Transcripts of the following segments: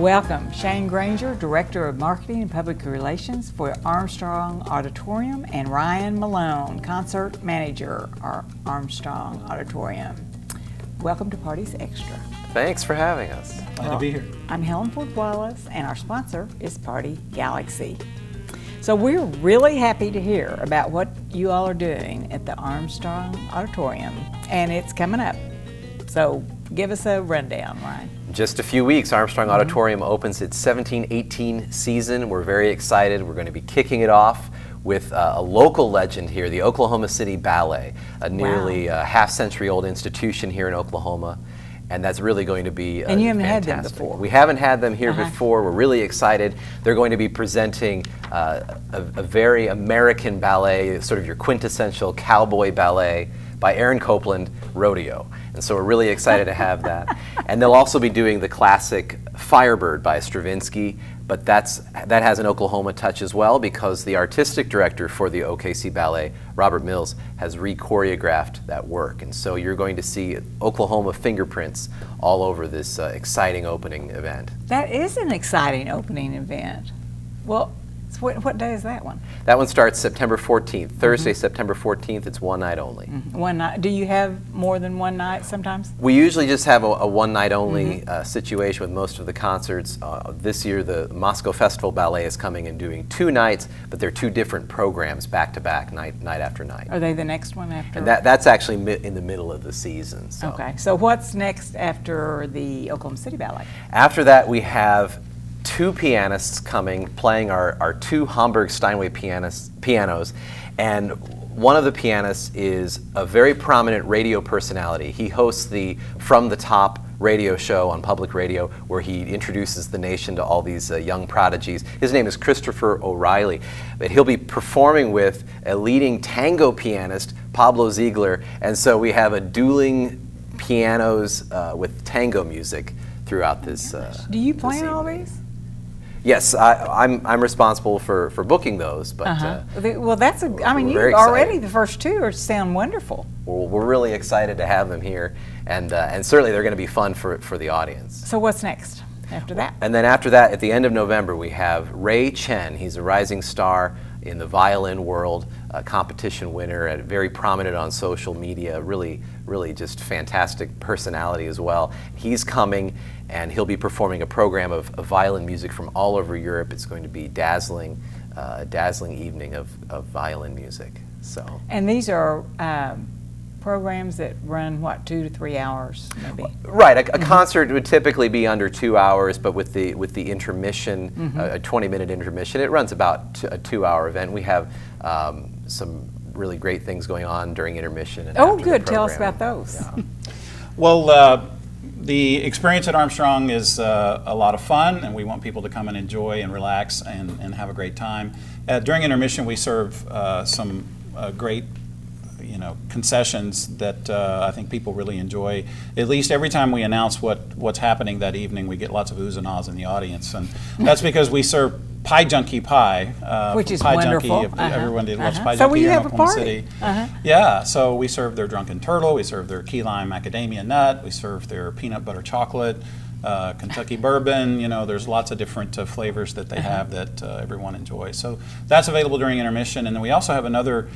Welcome, Shane Granger, Director of Marketing and Public Relations for Armstrong Auditorium, and Ryan Malone, Concert Manager at Armstrong Auditorium. Welcome to Parties Extra. Thanks for having us. Glad to be here. I'm Helen Ford Wallace, and our sponsor is Party Galaxy. So we're really happy to hear about what you all are doing at the Armstrong Auditorium, and it's coming up. So give us a rundown, Ryan. Just a few weeks, Armstrong Auditorium opens its 17-18 season. We're very excited. We're going to be kicking it off with a local legend here, the Oklahoma City Ballet, a nearly half-century-old institution here in Oklahoma. And that's really going to be And you haven't fantastic. had them before. We haven't had them here before. We're really excited. They're going to be presenting a very American ballet, sort of your quintessential cowboy ballet by Aaron Copland, Rodeo. And so we're really excited to have that. And they'll also be doing the classic Firebird by Stravinsky, but that has an Oklahoma touch as well, because the artistic director for the OKC Ballet, Robert Mills, has re-choreographed that work. And so you're going to see Oklahoma fingerprints all over this exciting opening event. That is an exciting opening event. Well, what day is that one? That one starts September 14th, Thursday, September 14th. It's one night only. One night. Do you have more than one night sometimes? We usually just have a one night only situation with most of the concerts. This year the Moscow Festival Ballet is coming and doing 2 nights, but they're 2 different programs back to back, night after night. Are they the next one after? And that's actually in the middle of the season. So. Okay, so what's next after the Oklahoma City Ballet? After that we have 2 pianists coming, playing our 2 Hamburg Steinway pianos, and one of the pianists is a very prominent radio personality. He hosts the From the Top radio show on public radio, where he introduces the nation to all these young prodigies. His name is Christopher O'Reilly, but he'll be performing with a leading tango pianist, Pablo Ziegler, and so we have a dueling pianos with tango music throughout this. Do you plan all these? Yes, I'm responsible for booking those, but well, that's I mean, you already the first 2 sound wonderful. We're really excited to have them here, and certainly they're going to be fun for the audience. So what's next after that? And then after that, at the end of November, we have Ray Chen. He's a rising star in the violin world, a competition winner, and very prominent on social media, really just fantastic personality as well. He's coming, and he'll be performing a program of violin music from all over Europe. It's going to be dazzling evening of violin music. So. And these are programs that run, what, 2 to 3 hours, maybe? Right. A concert would typically be under 2 hours, but with the intermission, a 20-minute intermission, it runs about a 2-hour event. We have some really great things going on during intermission. And after good. the Tell us program. about those. Yeah. Well, the experience at Armstrong is a lot of fun, and we want people to come and enjoy and relax and have a great time. During intermission, we serve some great concessions that I think people really enjoy. At least every time we announce what's happening that evening, we get lots of oohs and ahs in the audience, and that's because we serve Pie Junkie Pie, which is Pie wonderful. Junkie. Everyone did watch Pie So Junkie you here in have a Oklahoma party. City. Yeah, so we serve their Drunken Turtle, we serve their Key Lime Macadamia Nut, we serve their Peanut Butter Chocolate, Kentucky Bourbon. There's lots of different flavors that they have that everyone enjoys. So that's available during intermission. And then we also have another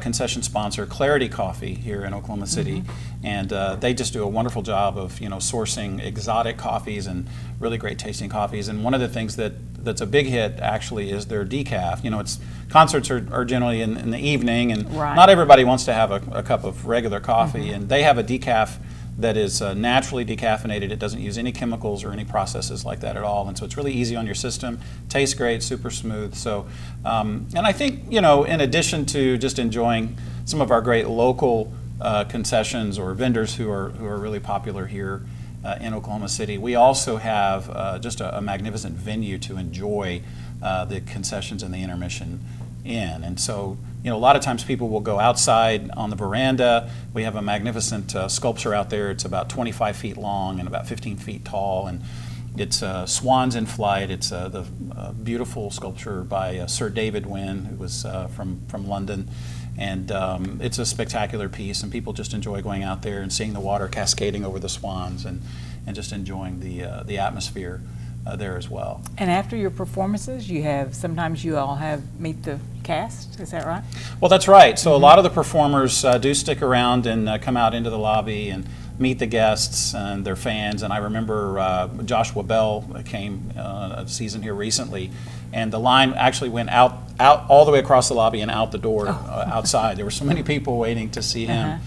concession sponsor, Clarity Coffee, here in Oklahoma City. And they just do a wonderful job of sourcing exotic coffees and really great tasting coffees. And one of the things that's a big hit actually is their decaf. Concerts are generally in the evening, and not everybody wants to have a cup of regular coffee. And they have a decaf that is naturally decaffeinated. It doesn't use any chemicals or any processes like that at all, and so it's really easy on your system. Tastes great, super smooth. So, and I think in addition to just enjoying some of our great local concessions or vendors who are really popular here in Oklahoma City, we also have just a magnificent venue to enjoy the concessions and the intermission in. And so, a lot of times people will go outside on the veranda. We have a magnificent sculpture out there. It's about 25 feet long and about 15 feet tall, and it's Swans in Flight. It's the beautiful sculpture by Sir David Wynne, who was from London. And it's a spectacular piece, and people just enjoy going out there and seeing the water cascading over the swans and just enjoying the atmosphere there as well. And after your performances, sometimes you all meet the cast, is that right? Well, that's right. So a lot of the performers do stick around and come out into the lobby and meet the guests and their fans. And I remember Joshua Bell came a season here recently, and the line actually went out all the way across the lobby and out the door outside. There were so many people waiting to see him.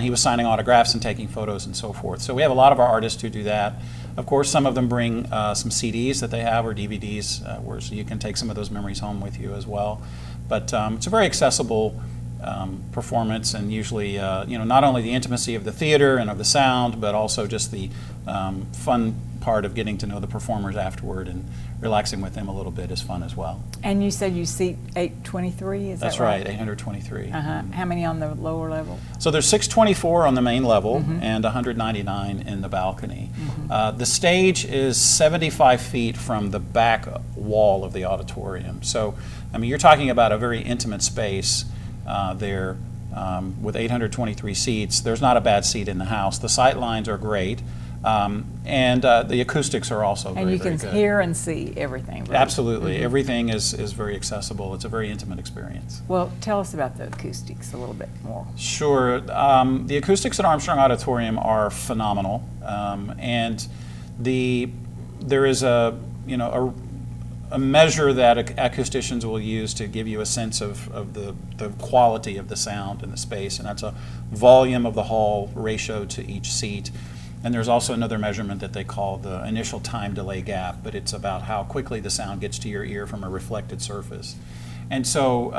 He was signing autographs and taking photos and so forth. So we have a lot of our artists who do that. Of course, some of them bring some CDs that they have or DVDs, where so you can take some of those memories home with you as well. But it's a very accessible performance, and usually, not only the intimacy of the theater and of the sound, but also just the fun part of getting to know the performers afterward and relaxing with them a little bit is fun as well. And you said you seat 823, is That's that right? That's right, 823. How many on the lower level? So there's 624 on the main level and 199 in the balcony. The stage is 75 feet from the back wall of the auditorium. So, I mean, you're talking about a very intimate space there with 823 seats. There's not a bad seat in the house. The sight lines are great. And the acoustics are also very, very good. And you can hear and see everything, right? Absolutely. Everything is very accessible. It's a very intimate experience. Well, tell us about the acoustics a little bit more. Sure. The acoustics at Armstrong Auditorium are phenomenal. And there is a measure that acousticians will use to give you a sense of the quality of the sound in the space, and that's a volume of the hall ratio to each seat. And there's also another measurement that they call the initial time delay gap, but it's about how quickly the sound gets to your ear from a reflected surface. And so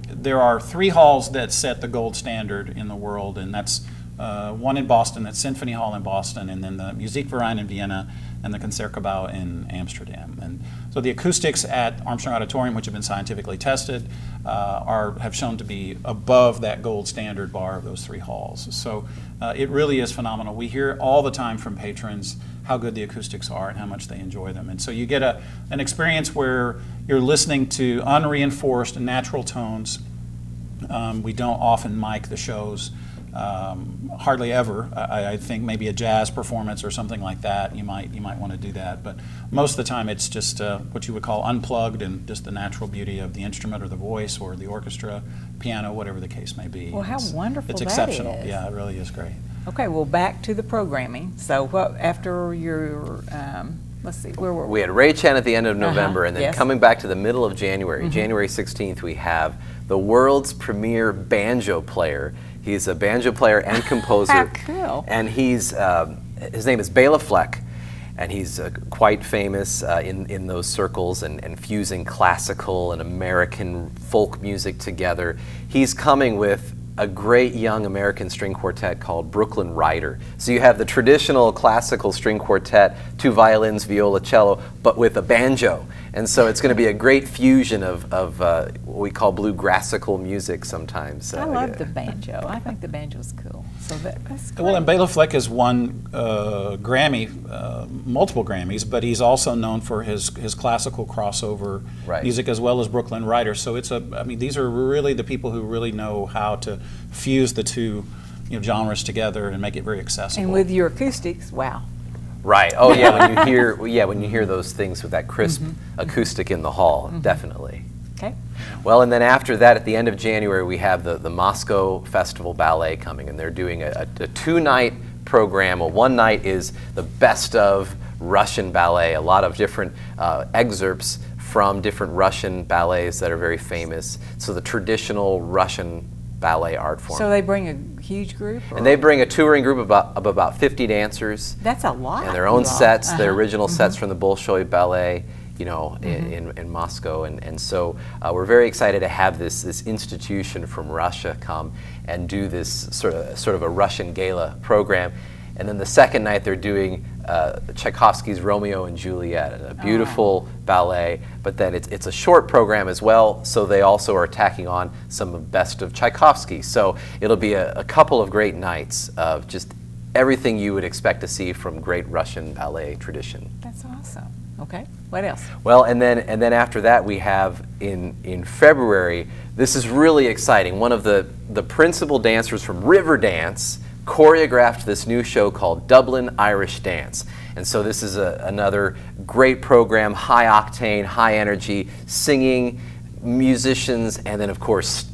there are 3 halls that set the gold standard in the world, and that's one in Boston, that's Symphony Hall in Boston, and then the Musikverein in Vienna, and the Concertgebouw in Amsterdam. And so the acoustics at Armstrong Auditorium, which have been scientifically tested, have shown to be above that gold standard bar of those 3 halls. So it really is phenomenal. We hear all the time from patrons how good the acoustics are and how much they enjoy them. And so you get an experience where you're listening to unreinforced natural tones. We don't often mic the shows. Hardly ever. I think maybe a jazz performance or something like that, you might want to do that. But most of the time it's just what you would call unplugged and just the natural beauty of the instrument or the voice or the orchestra, piano, whatever the case may be. Well, how wonderful it's that exceptional. is. Yeah, it really is great. Okay, well, back to the programming. So after your, let's see, where were we? We had Ray Chen at the end of November, and then yes. coming back to the middle of January, January 16th, we have the world's premier banjo player. He's a banjo player and composer. How cool. And his name is Bela Fleck, and he's quite famous in those circles and fusing classical and American folk music together. He's coming with a great young American string quartet called Brooklyn Rider. So you have the traditional classical string quartet, 2 violins, viola, cello, but with a banjo. And so it's going to be a great fusion of what we call bluegrassical music sometimes. I love the banjo. I think the banjo's cool. So that's great. Well, and Bela Fleck has won Grammy, multiple Grammys, but he's also known for his classical crossover music as well as Brooklyn Rider. So these are really the people who really know how to fuse the two genres together and make it very accessible. And with your acoustics, wow. Right. Oh yeah. When you hear those things with that crisp acoustic in the hall, definitely. Okay. Well, and then after that, at the end of January, we have the Moscow Festival Ballet coming, and they're doing a 2-night program. Well, one night is the best of Russian ballet, a lot of different excerpts from different Russian ballets that are very famous. So the traditional Russian ballet art form. So they bring a huge group? And they bring a touring group of about 50 dancers. That's a lot. And their own sets, their original sets from the Bolshoi Ballet, in Moscow. And so we're very excited to have this institution from Russia come and do this sort of a Russian gala program. And then the second night they're doing Tchaikovsky's Romeo and Juliet, a beautiful ballet, but then it's a short program as well, so they also are tacking on some of best of Tchaikovsky. So it'll be a couple of great nights of just everything you would expect to see from great Russian ballet tradition. That's awesome. Okay, what else? Well, and then after that we have in February, this is really exciting. One of the principal dancers from Riverdance choreographed this new show called Dublin Irish Dance. And so this is another great program, high octane, high energy, singing, musicians, and then of course,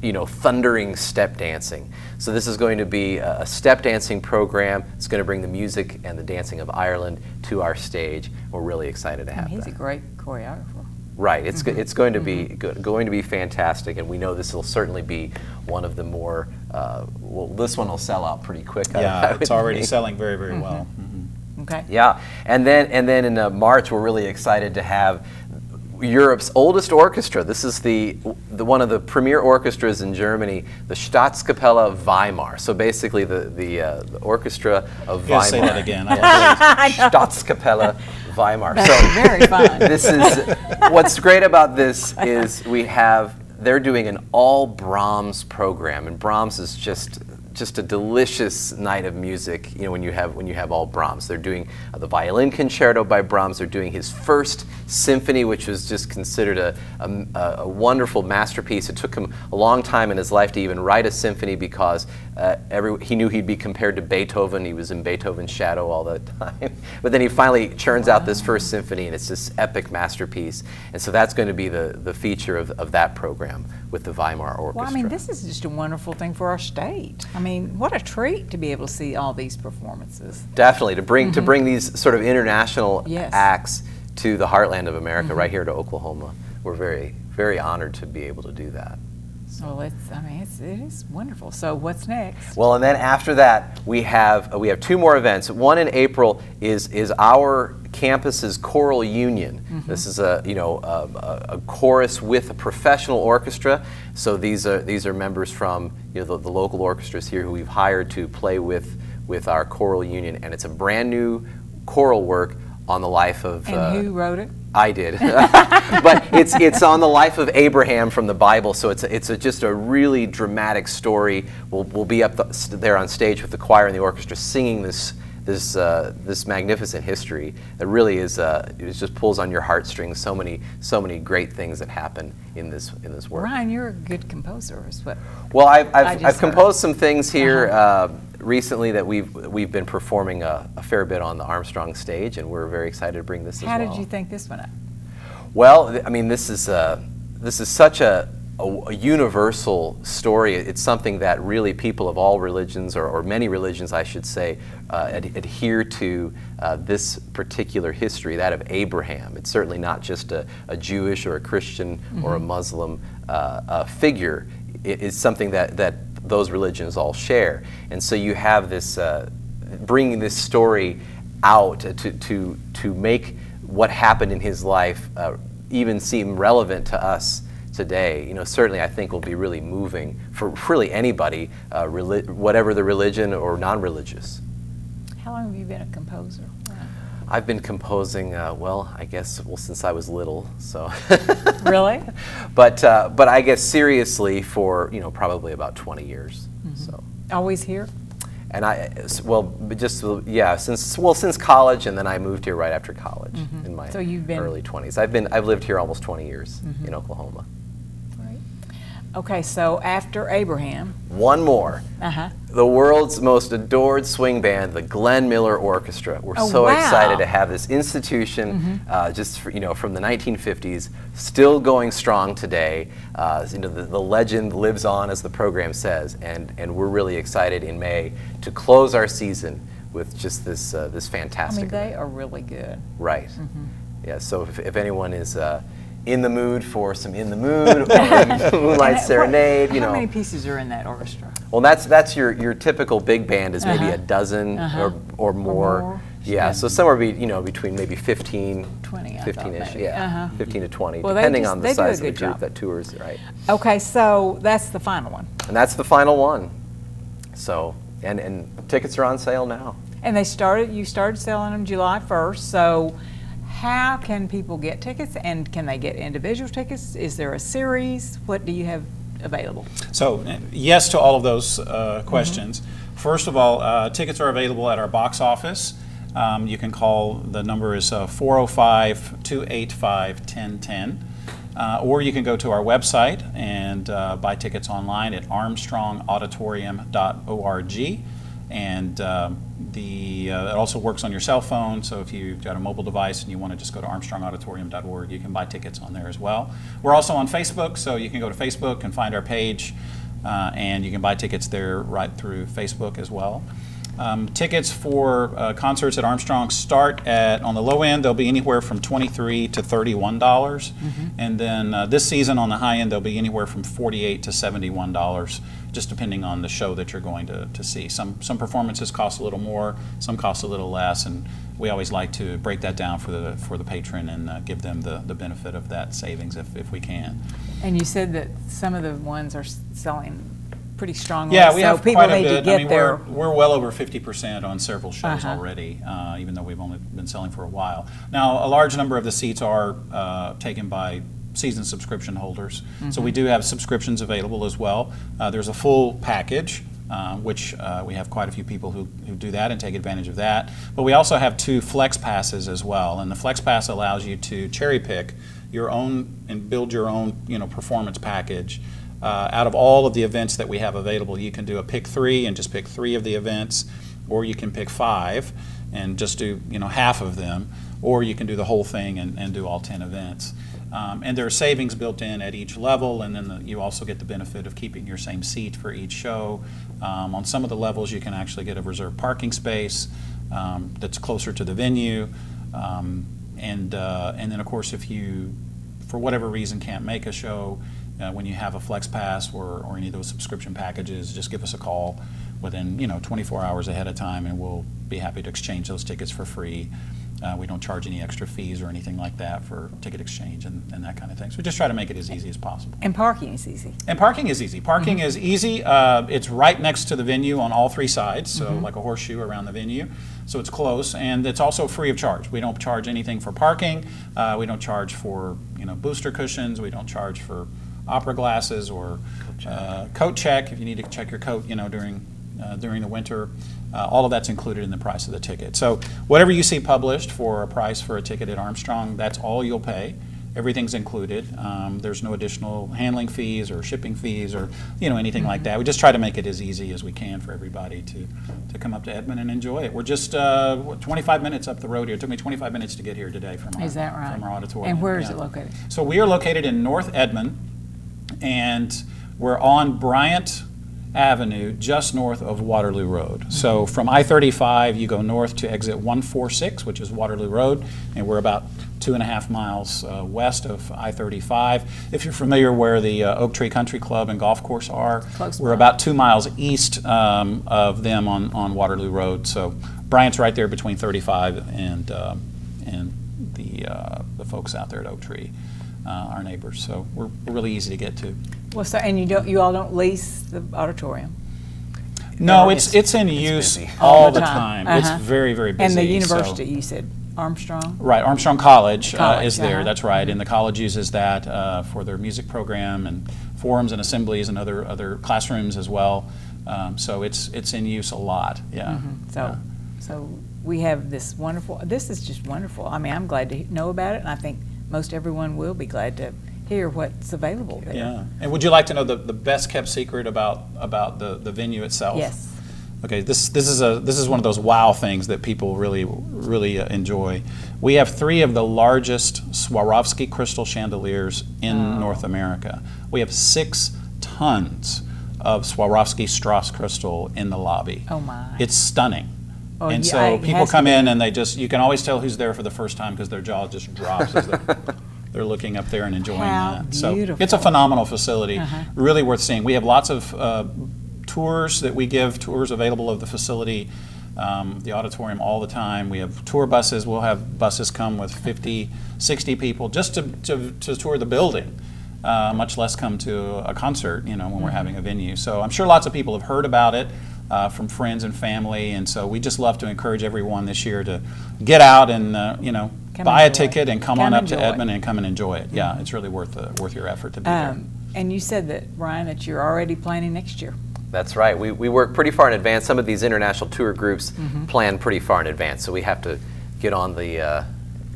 thundering step dancing. So this is going to be a step dancing program. It's going to bring the music and the dancing of Ireland to our stage. We're really excited to have that. He's a great choreographer. Right. It's going to be going to be fantastic, and we know this will certainly be one of the more. Well, this one will sell out pretty quick. Yeah, it's already selling very, very well. Okay. Yeah, and then in March we're really excited to have Europe's oldest orchestra. This is the one of the premier orchestras in Germany, the Staatskapelle Weimar. So basically the orchestra of Weimar. Say that again. Staatskapelle Weimar. That's very fun. This is what's great about this is they're doing an all Brahms program, and Brahms is just a delicious night of music. When you have all Brahms, they're doing the violin concerto by Brahms. They're doing his first symphony, which was just considered a wonderful masterpiece. It took him a long time in his life to even write a symphony because he knew he'd be compared to Beethoven. He was in Beethoven's shadow all the time. But then he finally churns out this first symphony, and it's this epic masterpiece. And so that's going to be the feature of that program with the Weimar Orchestra. Well, I mean, this is just a wonderful thing for our state. I mean, what a treat to be able to see all these performances. Definitely, to bring these sort of international Yes. acts to the heartland of America, right here to Oklahoma. We're very, very honored to be able to do that. Well, it is wonderful. So what's next? Well, and then after that, we have two more events. One in April is our campus's choral union. This is a chorus with a professional orchestra. So these are members from the local orchestras here who we've hired to play with our choral union, and it's a brand new choral work on the life of. And who wrote it? I did, but it's on the life of Abraham from the Bible. So it's just a really dramatic story. We'll be up there on stage with the choir and the orchestra singing this magnificent history. It really is. It just pulls on your heartstrings. So many great things that happen in this work. Ryan, you're a good composer, is what. Well, I've heard. composed some things here recently that we've been performing a fair bit on the Armstrong stage, and we're very excited to bring this as well. How did you think this one up? Well, I mean, this is such a universal story. It's something that really people of all religions, or many religions, I should say, adhere to this particular history, that of Abraham. It's certainly not just a Jewish or a Christian or a Muslim figure. It's something that those religions all share. And so you have this, bringing this story out to make what happened in his life even seem relevant to us today. Certainly I think will be really moving for really anybody, whatever the religion or non-religious. How long have you been a composer? I've been composing, since I was little, so. Really? But I guess seriously for, probably about 20 years, so. Always here? And since college, and then I moved here right after college in my early 20s. I've lived here almost 20 years in Oklahoma. Right. Okay, so after Abraham. One more. The world's most adored swing band, the Glenn Miller Orchestra. We're so excited to have this institution, from the 1950s, still going strong today. The legend lives on, as the program says, and we're really excited in May to close our season with just this fantastic. I mean, they event. are really good. Right. Yeah. So if anyone is in the mood for some In the Mood or Moonlight Serenade, How many pieces are in that orchestra? Well, that's your typical big band is maybe a dozen or more. Yeah, so somewhere between maybe 15, 15-ish, 15 to 20, Well, depending on the they do a size of the good group job. that tours, right? Okay, so that's the final one. And that's the final one. So, and tickets are on sale now. And you started selling them July 1st, so how can people get tickets, and can they get individual tickets? Is there a series? What do you have available? So, yes to all of those questions. First of all, tickets are available at our box office. You can call, the number is 405-285-1010. Or you can go to our website and buy tickets online at armstrongauditorium.org. And it also works on your cell phone, so if you've got a mobile device and you want to just go to armstrongauditorium.org, you can buy tickets on there as well. We're also on Facebook, so you can go to Facebook and find our page, and you can buy tickets there right through Facebook as well. Tickets for concerts at Armstrong start at, on the low end, they'll be anywhere from $23 to $31. And then this season on the high end, they'll be anywhere from $48 to $71, just depending on the show that you're going to see. Some performances cost a little more, some cost a little less, and we always like to break that down for the patron and give them the benefit of that savings if we can. And you said that some of the ones are selling pretty strongly. Yeah, we so have people quite a need bit. to get I mean, their we're well over 50% on several shows already, even though we've only been selling for a while. Now, a large number of the seats are taken by season subscription holders. So we do have subscriptions available as well. There's a full package, which we have quite a few people who do that and take advantage of that. But we also have 2 flex passes as well. And the flex pass allows you to cherry pick your own and build your own performance package. Out of all of the events that we have available, you can do a pick 3 and just pick 3 of the events, or you can pick 5 and just do half of them, or you can do the whole thing and do all 10 events. And there are savings built in at each level, and then you also get the benefit of keeping your same seat for each show. On some of the levels, you can actually get a reserved parking space that's closer to the venue. And then, of course, if you, for whatever reason, can't make a show, when you have a flex pass or any of those subscription packages, just give us a call within 24 hours ahead of time, and we'll be happy to exchange those tickets for free. We don't charge any extra fees or anything like that for ticket exchange and that kind of thing. So we just try to make it as easy as possible. and parking is easy. And parking is easy. Parking is easy. It's right next to the venue on all 3 sides, so like a horseshoe around the venue. So it's close, and it's also free of charge. We don't charge anything for parking. We don't charge for booster cushions. We don't charge for opera glasses or coat check if you need to check your coat during the winter. All of that's included in the price of the ticket. So whatever you see published for a price for a ticket at Armstrong, that's all you'll pay. Everything's included. There's no additional handling fees or shipping fees or anything like that. We just try to make it as easy as we can for everybody to come up to Edmond and enjoy it. We're just 25 minutes up the road here. It took me 25 minutes to get here today from Is that right? from our auditorium. And where is it located? So we are located in North Edmond, and we're on Bryant Avenue, just north of Waterloo Road. So from I-35, you go north to exit 146, which is Waterloo Road, and we're about 2.5 miles west of I-35. If you're familiar where the Oak Tree Country Club and Golf Course are, Close we're by. about 2 miles east of them on Waterloo Road. So Bryant's right there between 35 and the folks out there at Oak Tree, our neighbors. So we're really easy to get to. Well, so and you all don't lease the auditorium? No, it's in use busy. all the time. It's Uh-huh. very, very busy. And the so- university, you said Armstrong? Right, Armstrong College, College, is there, uh-huh. that's right, and the college uses that for their music program and forums and assemblies and other classrooms as well. So it's in use a lot, yeah. So we have this is just wonderful. I mean, I'm glad to know about it, and I think most everyone will be glad to hear what's available there. Yeah, and would you like to know the best kept secret about the venue itself? Yes. Okay, this is one of those wow things that people really enjoy. We have 3 of the largest Swarovski crystal chandeliers in North America. We have 6 tons of Swarovski Strass crystal in the lobby. Oh my. It's stunning. Oh, And yeah, so it people has to come be. in and you can always tell who's there for the first time because their jaw just drops as they're looking up there and enjoying How that. So beautiful. it's a phenomenal facility, Uh-huh. really worth seeing. We have lots of tours that we give, tours available of the facility, the auditorium all the time. We have tour buses. We'll have buses come with 50, 60 people just to tour the building, much less come to a concert, when we're having a venue. So I'm sure lots of people have heard about it from friends and family, and so we just love to encourage everyone this year to get out and, buy a enjoy it. ticket and come Come on up to enjoy it. Edmond and come and enjoy it. Yeah, it's really worth your effort to be there. And you said that, Ryan, that you're already planning next year. That's right. We work pretty far in advance. Some of these international tour groups plan pretty far in advance, so we have to get on it.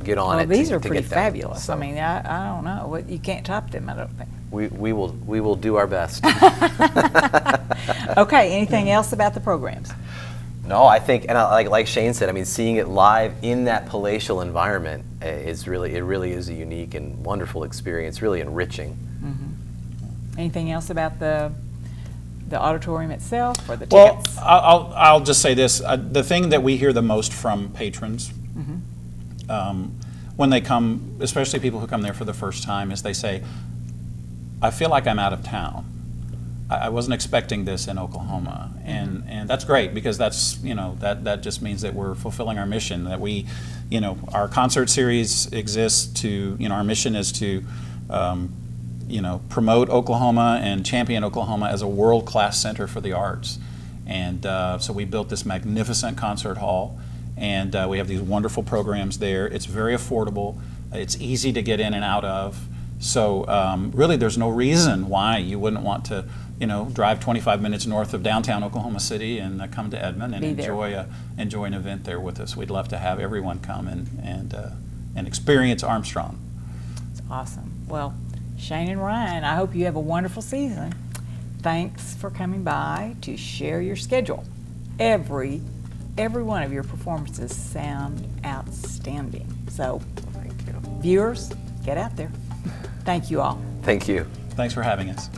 Well, these to are pretty get them. fabulous. So I mean, I don't know. You can't top them, I don't think. we will do our best. Okay, anything else about the programs? No, I think, and like Shane said, I mean, seeing it live in that palatial environment is really, it really is a unique and wonderful experience, really enriching. Anything else about the auditorium itself or the Well, tickets? I'll just say this. The thing that we hear the most from patrons when they come, especially people who come there for the first time, is they say, I feel like I'm out of town. I wasn't expecting this in Oklahoma. And that's great, because that's, that just means that we're fulfilling our mission, that we, our concert series exists to, our mission is to promote Oklahoma and champion Oklahoma as a world-class center for the arts. And so we built this magnificent concert hall, and we have these wonderful programs there. It's very affordable. It's easy to get in and out of. So really there's no reason why you wouldn't want to, drive 25 minutes north of downtown Oklahoma City and come to Edmond and enjoy an event there with us. We'd love to have everyone come and experience Armstrong. It's awesome. Well, Shane and Ryan, I hope you have a wonderful season. Thanks for coming by to share your schedule. Every one of your performances sound outstanding. So, Thank you. viewers, get out there. Thank you all. Thank you. Thanks for having us.